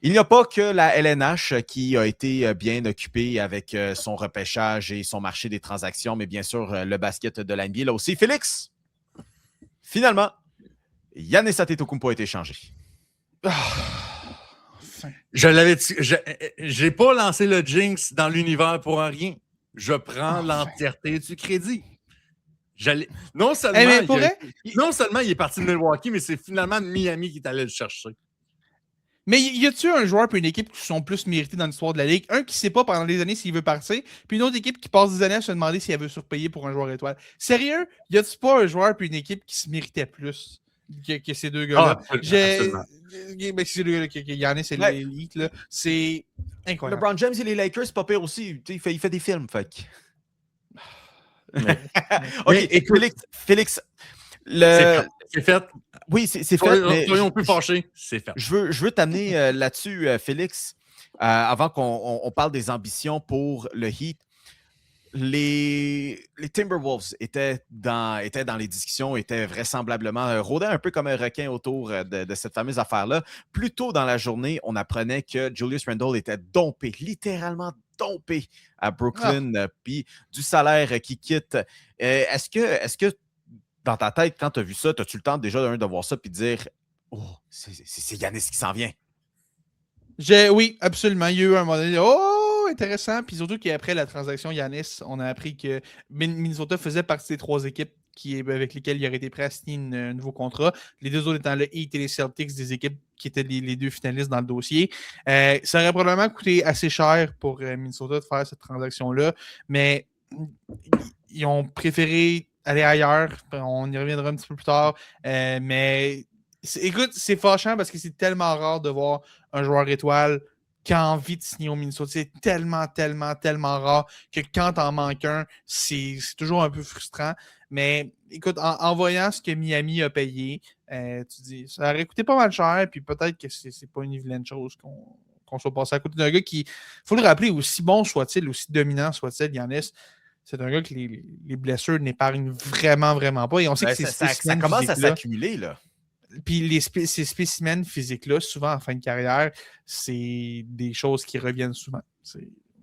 Il n'y a pas que la LNH qui a été bien occupée avec son repêchage et son marché des transactions, mais bien sûr le basket de l'NBA là aussi. Félix, finalement, Giannis Antetokounmpo a été échangé. Enfin. J'ai pas lancé le jinx dans l'univers pour rien. Je prends l'entièreté du crédit. Non seulement il est parti de Milwaukee, mais c'est finalement Miami qui est allé le chercher. Mais y a-tu un joueur et une équipe qui sont plus mérités dans l'histoire de la Ligue? Un qui ne sait pas pendant des années s'il veut partir, puis une autre équipe qui passe des années à se demander si elle veut surpayer pour un joueur étoile. Sérieux? Y a-tu pas un joueur et une équipe qui se méritait plus que ces deux gars-là? Absolument. Ces deux gars-là, Giannis et l'élite, là, c'est incroyable. LeBron James et les Lakers, c'est pas pire aussi. Il fait des films, fait OK, Félix, c'est fait. Oui, c'est fait. Soyons plus fâchés. C'est fait. Je veux t'amener là-dessus, Félix, avant qu'on parle des ambitions pour le Heat. Les Timberwolves étaient dans les discussions, étaient vraisemblablement rôdaient un peu comme un requin autour de cette fameuse affaire-là. Plus tôt dans la journée, on apprenait que Julius Randle était dompé, littéralement dompé à Brooklyn, puis du salaire qui quitte. Est-ce que dans ta tête, quand tu as vu ça, as-tu le temps déjà de voir ça puis de dire « Oh, c'est Giannis qui s'en vient ». Oui, absolument. Il y a eu un moment donné, intéressant. Puis surtout qu'après la transaction Giannis, on a appris que Minnesota faisait partie des 3 équipes avec lesquelles il aurait été prêt à signer un nouveau contrat. Les 2 autres étant le Heat et les Celtics, des équipes qui étaient les 2 finalistes dans le dossier. Ça aurait probablement coûté assez cher pour Minnesota de faire cette transaction-là, mais ils ont préféré aller ailleurs. On y reviendra un petit peu plus tard. Mais écoute, c'est fâchant parce que c'est tellement rare de voir un joueur étoile qui a envie de signer au Minnesota. C'est tellement rare que quand t'en manques un, c'est toujours un peu frustrant. Mais écoute, en voyant ce que Miami a payé, tu dis, ça aurait coûté pas mal cher, puis peut-être que c'est pas une vilaine chose qu'on soit passé à côté d'un gars qui, faut le rappeler, aussi bon soit-il, aussi dominant soit-il, Giannis, c'est un gars que les blessures n'épargnent vraiment, vraiment pas. Et on sait que ça commence à s'accumuler, là. Puis ces spécimens physiques-là, souvent en fin de carrière, c'est des choses qui reviennent souvent.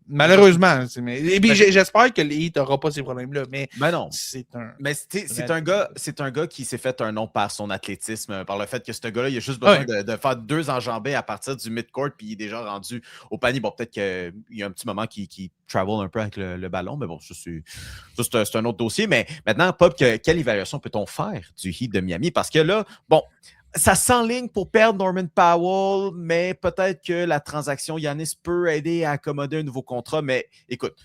Malheureusement. J'espère que le Heat n'aura pas ces problèmes-là. Mais non. C'est un gars qui s'est fait un nom par son athlétisme, par le fait que ce gars-là, il a juste besoin de faire 2 enjambées à partir du mid-court, puis il est déjà rendu au panier. Bon, peut-être qu'il y a un petit moment qui travel un peu avec le ballon, mais bon, c'est un autre dossier. Mais maintenant, Pop, quelle évaluation peut-on faire du Heat de Miami? Parce que là, bon, ça s'enligne pour perdre Norman Powell, mais peut-être que la transaction Giannis peut aider à accommoder un nouveau contrat. Mais écoute,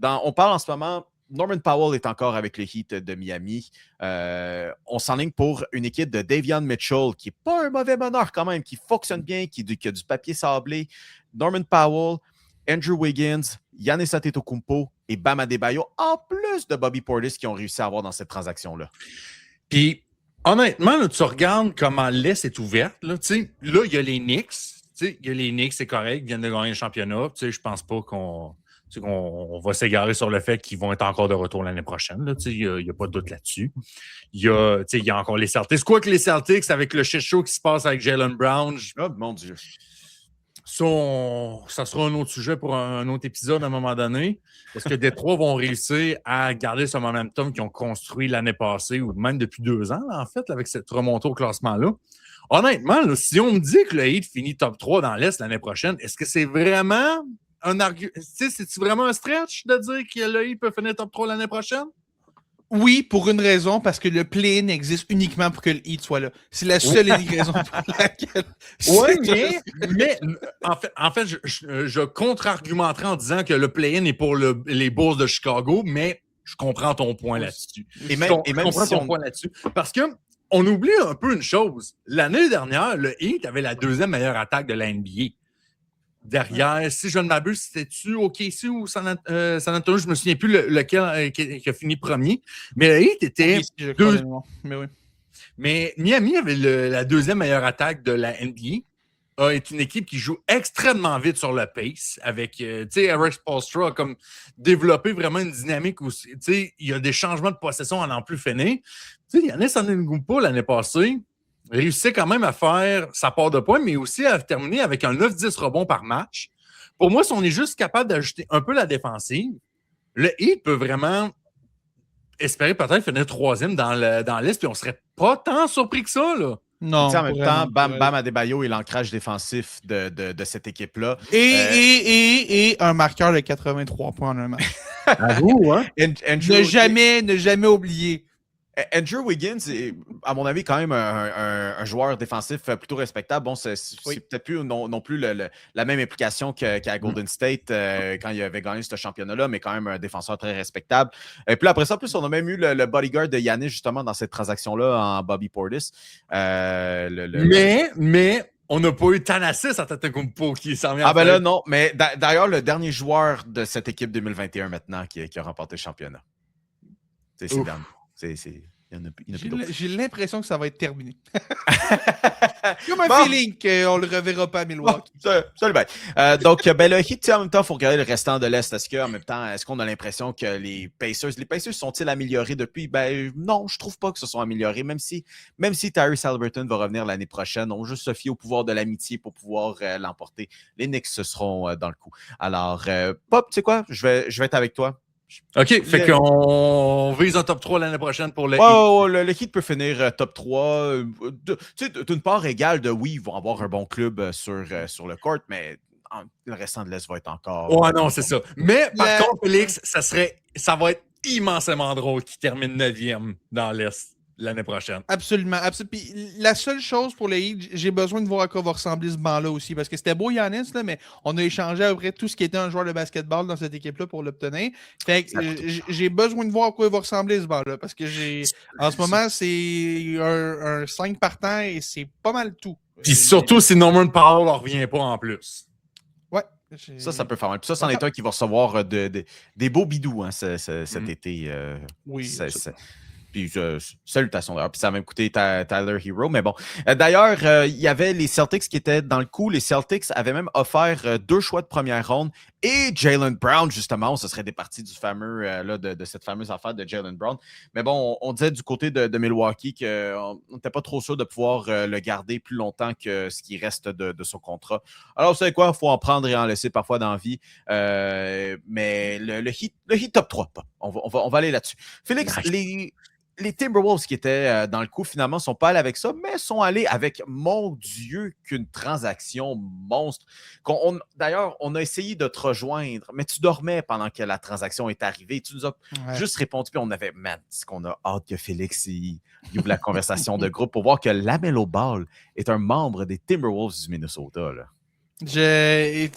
on parle en ce moment, Norman Powell est encore avec le Heat de Miami. On s'enligne pour une équipe de Davion Mitchell, qui n'est pas un mauvais meneur quand même, qui fonctionne bien, qui a du papier sablé. Norman Powell, Andrew Wiggins, Giannis Antetokounmpo et Bam Adebayo, en plus de Bobby Portis qui ont réussi à avoir dans cette transaction-là. Puis, honnêtement, là, tu regardes comment l'Est est ouverte. Là, il y a les Knicks. Il y a les Knicks, c'est correct, ils viennent de gagner le championnat. Je pense pas qu'on va s'égarer sur le fait qu'ils vont être encore de retour l'année prochaine. Il n'y a pas de doute là-dessus. Il y a encore les Celtics. Quoique les Celtics, avec le shit show qui se passe avec Jaylen Brown, oh mon Dieu. Ça sera un autre sujet pour un autre épisode à un moment donné. Est-ce que Détroit vont réussir à garder ce momentum qu'ils ont construit l'année passée ou même depuis 2 ans, là, en fait, avec cette remontée au classement-là? Honnêtement, là, si on me dit que le Heat finit top 3 dans l'Est l'année prochaine, est-ce que c'est vraiment un argument? C'est-tu vraiment un stretch de dire que le Heat peut finir top 3 l'année prochaine? Oui, pour une raison, parce que le play-in existe uniquement pour que le Heat soit là. C'est la seule et unique raison pour laquelle... Oui, mais en fait, je contre-argumenterai en disant que le play-in est pour les Bulls de Chicago, mais je comprends ton point là-dessus. Et même ton point là-dessus. Parce que on oublie un peu une chose. L'année dernière, le Heat avait la 2e meilleure attaque de la NBA. Derrière, si je ne m'abuse, c'était-tu OKC ou San Antonio? Je ne me souviens plus lequel qui a fini premier. Mais le Heat était... Mais Miami avait la 2e meilleure attaque de la NBA. Est une équipe qui joue extrêmement vite sur le pace. Avec, Eric Spoelstra a comme développé vraiment une dynamique où, il y a des changements de possession à n'en plus finir. Giannis Antetokounmpo l'année passée, réussissait quand même à faire sa part de points, mais aussi à terminer avec un 9-10 rebonds par match. Pour moi, si on est juste capable d'ajouter un peu la défensive, le Heat peut vraiment espérer peut-être finir 3e dans l'Est, puis on serait pas tant surpris que ça, là. Non. En même temps, Bam Adebayo est l'ancrage défensif de cette équipe-là. Et un marqueur de 83 points en un match. Avoue, hein? Ne jamais oublier. Andrew Wiggins est, à mon avis, quand même un joueur défensif plutôt respectable. Bon, c'est peut-être plus non plus la même implication qu'à Golden State quand il avait gagné ce championnat-là, mais quand même un défenseur très respectable. Et puis après ça, en plus, on a même eu le bodyguard de Giannis, justement, dans cette transaction-là, en Bobby Portis. Mais on n'a pas eu Thanasis à Antetokounmpo qui s'en vient. Ah ben là, non. Mais d'ailleurs, le dernier joueur de cette équipe 2021 maintenant qui a remporté le championnat. C'est Dan. J'ai l'impression que ça va être terminé. Comme un feeling qu'on le reverra pas à Milwaukee. Salut, bye. Donc, le Heat, en même temps, il faut regarder le restant de l'Est. Est-ce qu'on a l'impression que les Pacers sont-ils améliorés depuis? Ben non, je trouve pas que ce soit amélioré. Même si Tyrese Haliburton va revenir l'année prochaine, on juste se fie au pouvoir de l'amitié pour pouvoir l'emporter. Les Knicks se seront dans le coup. Alors, Pop, tu sais quoi? Je vais être avec toi. OK, fait qu'on vise un top 3 l'année prochaine pour le Heat. Le Heat peut finir top 3. D'une part égale de oui, ils vont avoir un bon club sur le court, mais le restant de l'Est va être encore. Ouais, non, c'est ça. Mais par contre, Félix, ça va être immensément drôle qu'il termine 9e dans l'Est l'année prochaine. Absolument. Puis la seule chose pour le Heat, j'ai besoin de voir à quoi va ressembler ce banc-là aussi. Parce que c'était beau, Giannis, là, mais on a échangé à peu près tout ce qui était un joueur de basketball dans cette équipe-là pour l'obtenir. Fait que j'ai besoin de voir à quoi il va ressembler ce banc-là. Parce que en ce moment, c'est un 5 partant et c'est pas mal tout. Puis surtout si Norman Powell ne revient pas en plus. Ouais. Ça peut faire mal. Puis ça, c'en est un qui va recevoir des beaux bidous cet été. Oui. Puis salutations d'ailleurs. Puis ça a même coûté Tyler Hero. Mais bon. D'ailleurs, il y avait les Celtics qui étaient dans le coup. Les Celtics avaient même offert 2 choix de première ronde et Jaylen Brown, justement. On se serait départi du fameux de cette fameuse affaire de Jaylen Brown. Mais bon, on disait du côté de Milwaukee qu'on n'était pas trop sûr de pouvoir le garder plus longtemps que ce qui reste de son contrat. Alors, vous savez quoi? Il faut en prendre et en laisser parfois dans la vie. Mais le Heat top 3. On va aller là-dessus. Félix, les Timberwolves qui étaient dans le coup, finalement, ne sont pas allés avec ça, mais sont allés avec, mon Dieu, qu'une transaction monstre. D'ailleurs, on a essayé de te rejoindre, mais tu dormais pendant que la transaction est arrivée. Tu nous as juste répondu, puis on avait, c'est qu'on a hâte que Félix il ouvre la conversation de groupe pour voir que LaMelo Ball est un membre des Timberwolves du Minnesota, là.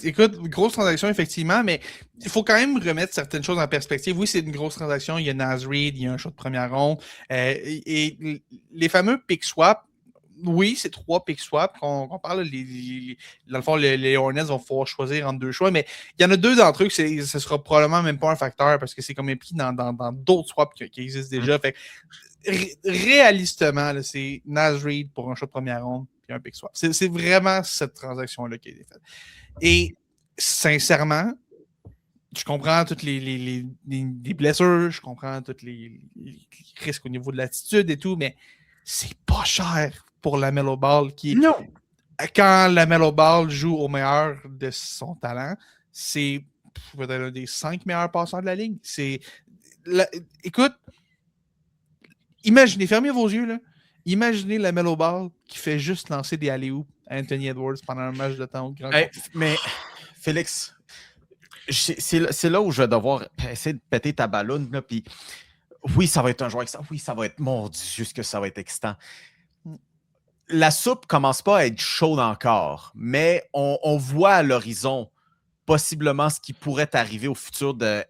Écoute, grosse transaction, effectivement, mais il faut quand même remettre certaines choses en perspective. Oui, c'est une grosse transaction. Il y a Naz Reid, il y a un choix de première ronde. Et les fameux pick swap, oui, c'est 3 pick swap qu'on parle. Dans le fond, les Hornets vont pouvoir choisir entre 2 choix, mais il y en a 2 d'entre eux que ce sera probablement même pas un facteur parce que c'est comme impliqué dans d'autres swaps qui existent déjà. Fait réalistement, là, c'est Naz Reid pour un choix de première ronde et un pick swap. C'est vraiment cette transaction-là qui a été faite. Et sincèrement, je comprends toutes les blessures, je comprends tous les risques au niveau de l'attitude et tout, mais c'est pas cher pour LaMelo Ball qui... Non! Quand LaMelo Ball joue au meilleur de son talent, c'est peut-être un des 5 meilleurs passeurs de la ligue. Écoute, imaginez, fermez vos yeux, là. Imaginez LaMelo Ball qui fait juste lancer des alley-oops à Anthony Edwards pendant un match de temps. Mais Félix, c'est là où je vais devoir essayer de péter ta ballonne. Là, puis oui, ça va être un joueur excitant. Oui, ça va être, mon Dieu, que ça va être excitant. La soupe commence pas à être chaude encore, mais on voit à l'horizon possiblement ce qui pourrait arriver au futur de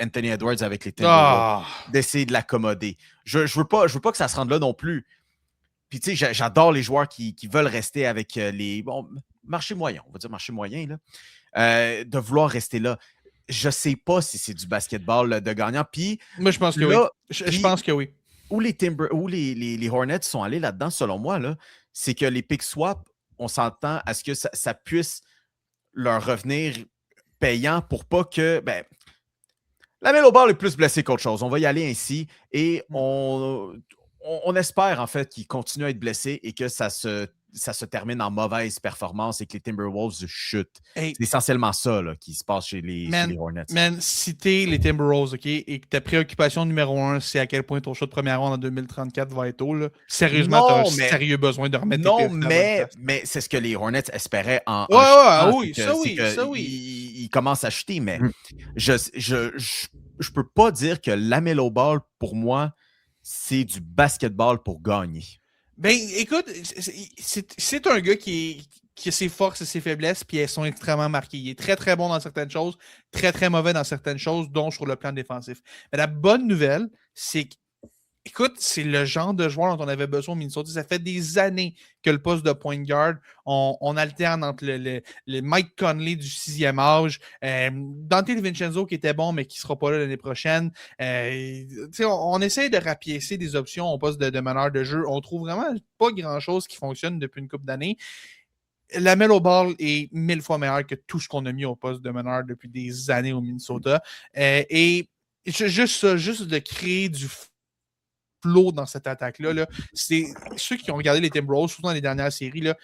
Anthony Edwards avec les Timberwolves, d'essayer de l'accommoder. Je veux pas que ça se rende là non plus. Puis tu sais, j'adore les joueurs qui veulent rester avec les marché moyen, on va dire marché moyen, là, de vouloir rester là. Je sais pas si c'est du basketball de gagnant. Puis moi, je pense que oui. Je pense que oui. Où les Hornets sont allés là-dedans, selon moi, là, c'est que les pick swap, on s'entend à ce que ça puisse leur revenir payant pour pas que... LaMelo Ball est plus blessé qu'autre chose. On va y aller ainsi et on on espère en fait qu'il continue à être blessé et que ça se termine en mauvaise performance et que les Timberwolves chutent. Hey, c'est essentiellement ça là, qui se passe chez les Hornets. Si t'es les Timberwolves, OK, et que ta préoccupation numéro 1, c'est à quel point ton choix de première ronde en 2034 va être haut, là, sérieusement, t'as un sérieux besoin de remettre tes priorités à la bonne place. Mais c'est ce que les Hornets espéraient en oui, ça oui. Ils commencent à chuter, mais je peux pas dire que LaMelo Ball, pour moi, c'est du basketball pour gagner. Ben, écoute, c'est un gars qui a ses forces et ses faiblesses, puis elles sont extrêmement marquées. Il est très, très bon dans certaines choses, très, très mauvais dans certaines choses, dont sur le plan défensif. Mais la bonne nouvelle, c'est que, écoute, c'est le genre de joueur dont on avait besoin au Minnesota. Ça fait des années que le poste de point guard, on alterne entre le Mike Conley du 6e âge, Dante DiVincenzo qui était bon, mais qui ne sera pas là l'année prochaine. On essaie de rapiécer des options au poste de meneur de jeu. On trouve vraiment pas grand-chose qui fonctionne depuis une couple d'années. LaMelo Ball est 1000 fois meilleur que tout ce qu'on a mis au poste de meneur depuis des années au Minnesota. Et juste de créer du flow dans cette attaque-là. Là, c'est ceux qui ont regardé les Timberwolves, surtout dans les dernières séries, là,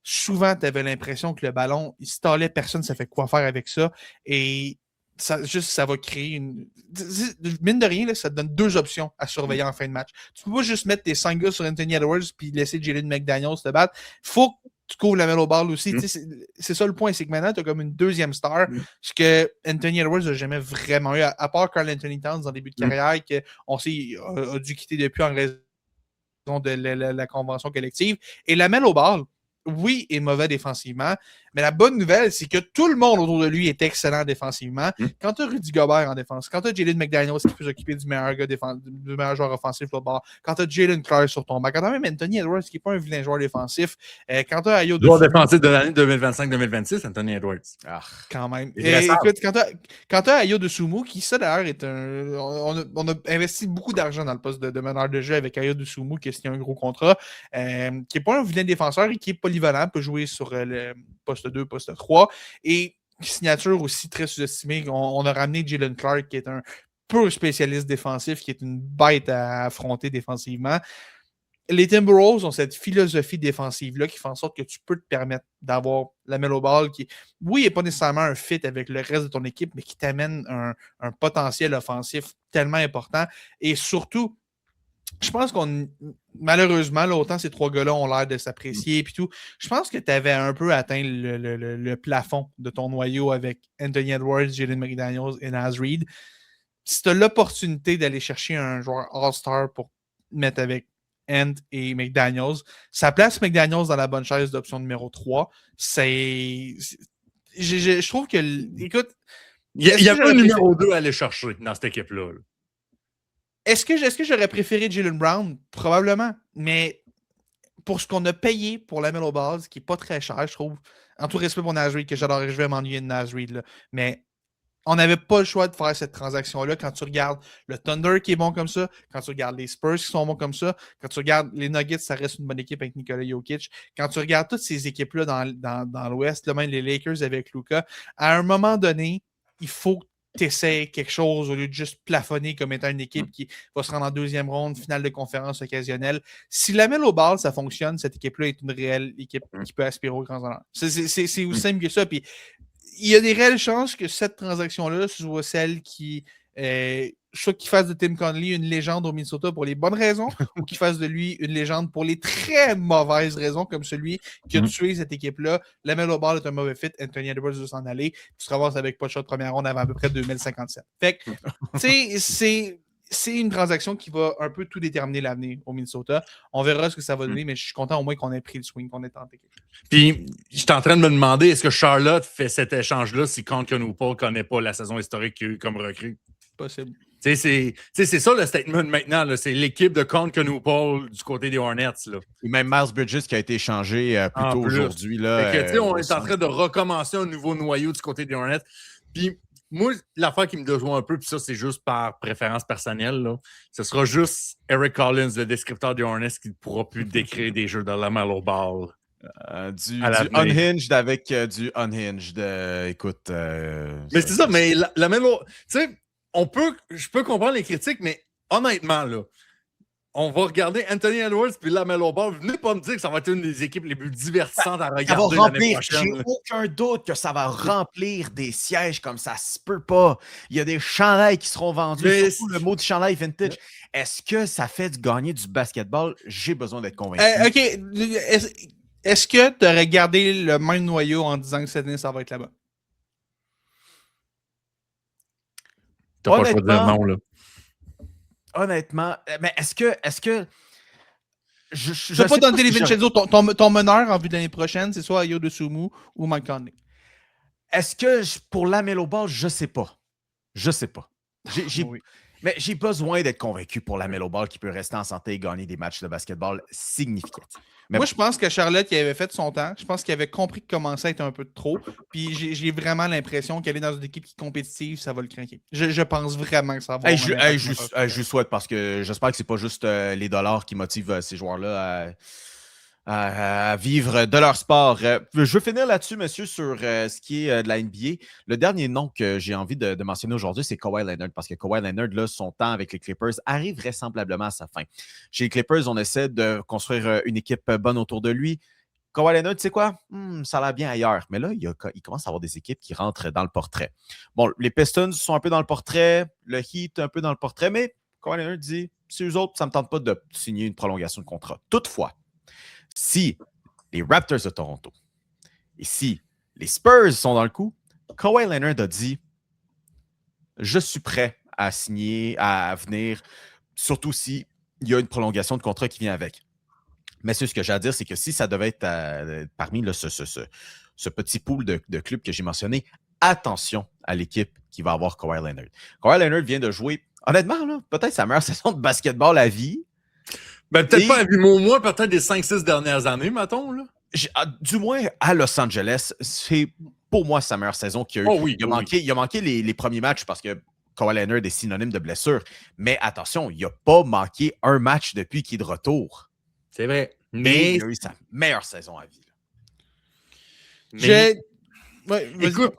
souvent, tu avais l'impression que le ballon, il se talait, personne ne savait quoi faire avec ça. Et ça va créer une. Mine de rien, là, ça te donne 2 options à surveiller en fin de match. Tu peux pas juste mettre tes 5 gars sur Anthony Edwards puis laisser Jalen McDaniels te battre. Faut que tu couvres LaMelo Ball aussi. C'est ça le point, c'est que maintenant, tu as comme une deuxième star, ce que Anthony Edwards n'a jamais vraiment eu, à part Karl Anthony Towns en début de carrière, qu'on sait a dû quitter depuis en raison de la convention collective. Et LaMelo Ball, oui, est mauvais défensivement, mais la bonne nouvelle, c'est que tout le monde autour de lui est excellent défensivement. Quand tu as Rudy Gobert en défense, quand tu as Jalen McDaniels qui peut s'occuper du meilleur joueur offensif sur le bord, quand tu as Jalen Clark sur ton banc, quand tu as même Anthony Edwards qui n'est pas un vilain joueur défensif, quand tu as Ayo Joueur défensif de l'année 2025-2026, Anthony Edwards. Quand même. Écoute, quand tu as Ayo Dosunmu, qui ça d'ailleurs est un. On a investi beaucoup d'argent dans le poste de meneur de jeu avec Ayo Dosunmu qui a signé un gros contrat, qui n'est pas un vilain défenseur et qui est polyvalent, peut jouer sur le poste 2, poste 3. Et signature aussi très sous-estimée. On a ramené Jalen Clark, qui est un pur spécialiste défensif, qui est une bête à affronter défensivement. Les Timberwolves ont cette philosophie défensive-là qui fait en sorte que tu peux te permettre d'avoir LaMelo Ball qui, oui, n'est pas nécessairement un fit avec le reste de ton équipe, mais qui t'amène un potentiel offensif tellement important. Et surtout, je pense malheureusement, là, autant ces 3 gars-là ont l'air de s'apprécier et tout. Je pense que tu avais un peu atteint le plafond de ton noyau avec Anthony Edwards, Jalen McDaniels et Naz Reid. Si tu as l'opportunité d'aller chercher un joueur All-Star pour mettre avec Ant et McDaniels, ça place McDaniels dans la bonne chaise d'option numéro 3. Je trouve que... Écoute... Il y a pas le numéro 2 à aller chercher dans cette équipe-là. Est-ce que j'aurais préféré Jaylen Brown? Probablement. Mais pour ce qu'on a payé pour LaMelo Ball, qui n'est pas très cher, je trouve, en tout respect pour Naz Reid, que j'adorerais, je vais m'ennuyer de Naz Reid, là. Mais on n'avait pas le choix de faire cette transaction-là quand tu regardes le Thunder qui est bon comme ça, quand tu regardes les Spurs qui sont bons comme ça, quand tu regardes les Nuggets, ça reste une bonne équipe avec Nikola Jokic. Quand tu regardes toutes ces équipes-là dans l'Ouest, même les Lakers avec Luka, à un moment donné, il faut tu essaies quelque chose au lieu de juste plafonner comme étant une équipe qui va se rendre en 2e ronde, finale de conférence occasionnelle. Si LaMelo Ball, ça fonctionne, cette équipe-là est une réelle équipe qui peut aspirer aux grands honneurs. C'est aussi simple que ça. Puis il y a des réelles chances que cette transaction-là soit celle qui soit qu'il fasse de Tim Connelly une légende au Minnesota pour les bonnes raisons ou qu'il fasse de lui une légende pour les très mauvaises raisons, comme celui qui a tué cette équipe-là. LaMelo Ball est un mauvais fit, Anthony Edwards doit s'en aller, tu te ramasses avec pas de shot de première ronde avant à peu près 2057. Fait que, tu sais, c'est une transaction qui va un peu tout déterminer l'avenir au Minnesota. On verra ce que ça va donner, mais je suis content au moins qu'on ait pris le swing, qu'on ait tenté quelque chose. Puis, je suis en train de me demander, est-ce que Charlotte fait cet échange-là si Concanoupa ne connaît pas la saison historique qu'il y a eu comme recrue? Possible. C'est ça le statement maintenant. Là. C'est l'équipe de Concanoupa du côté des Hornets. Là. Et même Miles Bridges qui a été échangé plus tôt aujourd'hui. On est en train de recommencer un nouveau noyau du côté des Hornets. Puis, moi, l'affaire qui me déçoit un peu, puis ça, c'est juste par préférence personnelle, là, ce sera juste Eric Collins, le descripteur des Hornets, qui ne pourra plus décrire des jeux de LaMelo Ball. Du unhinged avec du unhinged. Écoute. Mais c'est ça, mais LaMelo, tu sais, je peux comprendre les critiques, mais honnêtement, là, on va regarder Anthony Edwards puis LaMelo Ball. Venez pas me dire que ça va être une des équipes les plus divertissantes à Ça va regarder l'année remplir, j'ai prochaine. aucun doute que ça va remplir des sièges comme ça se peut pas. Il y a des chandails qui seront vendus, Mais surtout le mot de chandail vintage. Est-ce que ça fait gagner du basketball? J'ai besoin d'être convaincu. OK. Est-ce que tu aurais gardé le même noyau en disant que cette année, ça va être là-bas? T'as pas le choix de dire non, là. Honnêtement, mais est-ce que je Tu peux pas sais donner si les j'aurais- Vincenzo. Ton meneur en vue de l'année prochaine, c'est soit Ayo Dosunmu ou Mike Conley. Est-ce que pour LaMelo Ball, je sais pas. Je sais pas. Oui. Mais j'ai besoin d'être convaincu pour LaMelo Ball qui peut rester en santé et gagner des matchs de basketball significatifs. Mais Moi, bon. je pense que Charlotte, qui avait fait son temps, je pense qu'il avait compris qu'il commençait à être un peu de trop. Puis j'ai vraiment l'impression qu'aller dans une équipe qui est compétitive, ça va le craquer. Je pense vraiment que ça va avoir un impact important. Je souhaite parce que j'espère que c'est pas juste les dollars qui motivent ces joueurs-là à vivre de leur sport. Je veux finir là-dessus, monsieur, sur ce qui est de la NBA. Le dernier nom que j'ai envie de mentionner aujourd'hui, c'est Kawhi Leonard, parce que Kawhi Leonard, là, son temps avec les Clippers arrive vraisemblablement à sa fin. Chez les Clippers, on essaie de construire une équipe bonne autour de lui. Kawhi Leonard, tu sais quoi? Ça a l'air bien ailleurs. Mais là, il commence à avoir des équipes qui rentrent dans le portrait. Bon, les Pistons sont un peu dans le portrait, le Heat un peu dans le portrait, mais Kawhi Leonard dit, si eux autres, ça ne me tente pas de signer une prolongation de contrat. Toutefois, si les Raptors de Toronto et si les Spurs sont dans le coup, Kawhi Leonard a dit « Je suis prêt à signer, à venir, surtout s'il y a une prolongation de contrat qui vient avec. » Mais ce que j'ai à dire, c'est que si ça devait être parmi là, ce petit pool de clubs que j'ai mentionné, attention à l'équipe qui va avoir Kawhi Leonard. Kawhi Leonard vient de jouer, honnêtement, là, peut-être sa meilleure saison de basketball à vie. Ben, peut-être pas à vie, mais au moins peut-être des 5-6 dernières années, mettons, là. Du moins, à Los Angeles, c'est pour moi sa meilleure saison qu'il y a eu. Oh oui, il a manqué les premiers matchs parce que Kawhi Leonard est synonyme de blessure. Mais attention, il n'a pas manqué un match depuis qu'il est de retour. C'est vrai. Mais il a eu sa meilleure saison à vie. Ouais, écoute,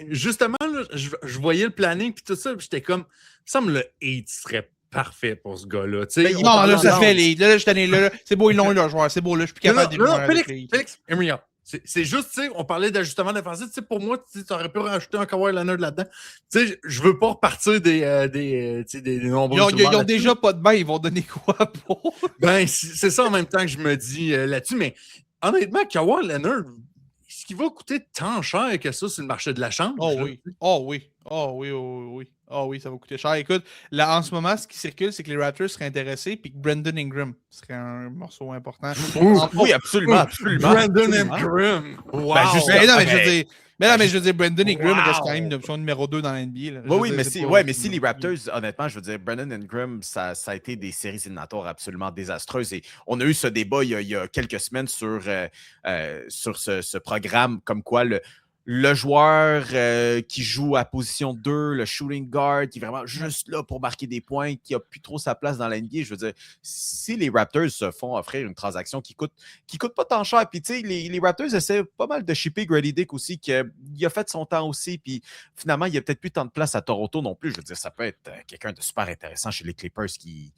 justement, là, je voyais le planning et tout ça, puis j'étais comme, il me semble le Heat serait parfait pour ce gars-là. Non, là, ça fait les. Là, je t'en ai là. C'est beau, ils l'ont eu, leur joueur. C'est beau, là, je suis plus capable de Félix, Emria. C'est juste, tu sais, on parlait d'ajustement défensif. Tu sais, pour moi, tu aurais pu rajouter un Kawhi Leonard là-dedans. Tu sais, je veux pas repartir des nombreux. Ils ont déjà pas de bain, ils vont donner quoi pour? Ben, c'est ça en même temps que je me dis là-dessus. Mais honnêtement, Kawhi Leonard, est-ce qu'il va coûter tant cher que ça sur le marché de la chambre? Oh oui. Oh oui. Oh oui, oh oui. Oh oui, ça va coûter cher. Écoute, là, en ce moment, ce qui circule, c'est que les Raptors seraient intéressés puis que Brandon Ingram serait un morceau important. Oui, absolument. Brandon Ingram. Wow. Ben, je veux dire, Brandon Ingram reste quand même une option numéro 2 dans la NBA. Là. Oui, mais si les Raptors, honnêtement, je veux dire, Brandon Ingram, ça a été des séries éliminatoires absolument désastreuses. Et on a eu ce débat il y a quelques semaines sur ce programme, comme quoi le joueur qui joue à position 2, le shooting guard, qui est vraiment juste là pour marquer des points, qui n'a plus trop sa place dans la NBA. Je veux dire, si les Raptors se font offrir une transaction qui coûte pas tant cher, puis tu sais, les Raptors essaient pas mal de shipper Grady Dick aussi, qui a fait son temps aussi, puis finalement, il n'y a peut-être plus tant de place à Toronto non plus. Je veux dire, ça peut être quelqu'un de super intéressant chez les Clippers qui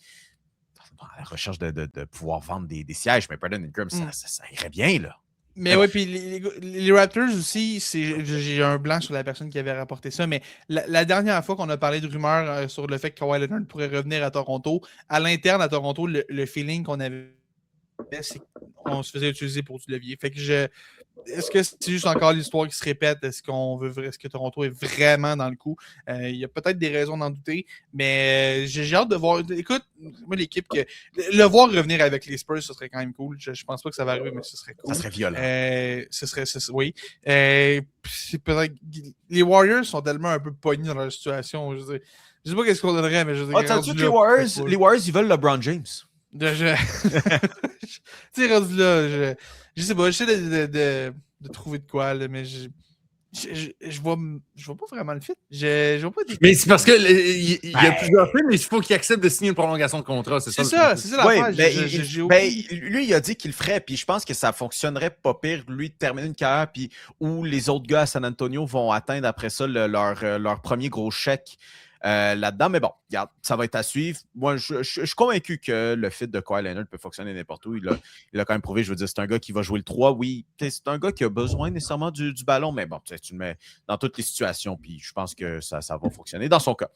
à la recherche de pouvoir vendre des sièges, mais Brandon Ingram, ça irait bien, là. Mais oui, puis les Raptors aussi, j'ai un blanc sur la personne qui avait rapporté ça, mais la dernière fois qu'on a parlé de rumeurs sur le fait que Kawhi Leonard pourrait revenir à Toronto, à l'interne à Toronto, le feeling qu'on avait, c'est qu'on se faisait utiliser pour du levier. Fait que est-ce que c'est juste encore l'histoire qui se répète? Est-ce que Toronto est vraiment dans le coup? Il y a peut-être des raisons d'en douter, mais j'ai hâte de voir. Écoute, moi, l'équipe le voir revenir avec les Spurs, ce serait quand même cool. Je pense pas que ça va arriver, mais ce serait cool. Ça serait violent. Oui. C'est peut-être. Les Warriors sont tellement un peu pognés dans leur situation. Je sais pas qu'est-ce qu'on donnerait, mais je veux dire. T'as-tu que les Warriors, ils veulent LeBron James? Tu sais, rendu là, je sais pas, j'essaie de trouver de quoi, là, mais je vois pas vraiment le fit. Je vois pas mais c'est parce que il y a plusieurs films, mais il faut qu'il accepte de signer une prolongation de contrat. C'est ça l'affaire. Lui, il a dit qu'il le ferait, puis je pense que ça fonctionnerait pas pire, lui, de terminer une carrière, puis où les autres gars à San Antonio vont atteindre après ça leur premier gros chèque. là-dedans. Mais bon, regarde, ça va être à suivre. Moi, je suis convaincu que le fit de Kawhi Leonard peut fonctionner n'importe où. Il a quand même prouvé, je veux dire, c'est un gars qui va jouer le 3. Oui, c'est un gars qui a besoin nécessairement du ballon, mais bon, tu le mets dans toutes les situations, puis je pense que ça va fonctionner dans son cas.